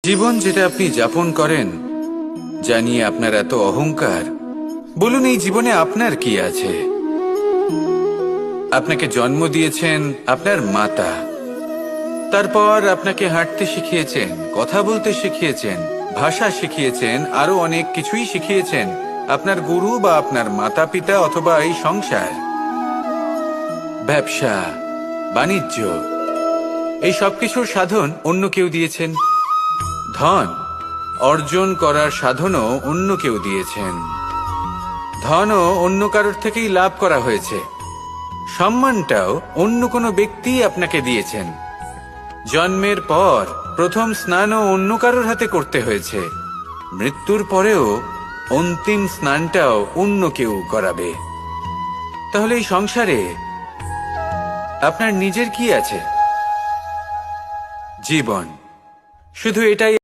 জীবন যেটা আপনি যাপন করেন, যা নিয়ে আপনার এত অহংকার, বলুন এই জীবনে আপনার কি আছে? আপনাকে জন্ম দিয়েছেন আপনার মাতা, তারপর আপনাকে হাঁটতে শিখিয়েছেন, কথা বলতে শিখিয়েছেন, ভাষা শিখিয়েছেন, আরো অনেক কিছুই শিখিয়েছেন আপনার গুরু বা আপনার মাতা পিতা অথবা এই সংসার। ব্যবসা, বাণিজ্য, এই সবকিছুর সাধন অন্য কেউ দিয়েছেন। ধন অর্জন করার সাধনও অন্য কেউ দিয়েছেন। ধনও অন্য কারোর থেকেই লাভ করা হয়েছে। সম্মানটাও অন্য কোনো ব্যক্তি আপনাকে দিয়েছেন। জন্মের পর প্রথম স্নানও অন্য কারোর হাতে করতে হয়েছে। মৃত্যুর পরেও অন্তিম স্নানটাও অন্য কেউ করাবে। তাহলে এই সংসারে আপনার নিজের কি আছে? জীবন। শুধু এটাই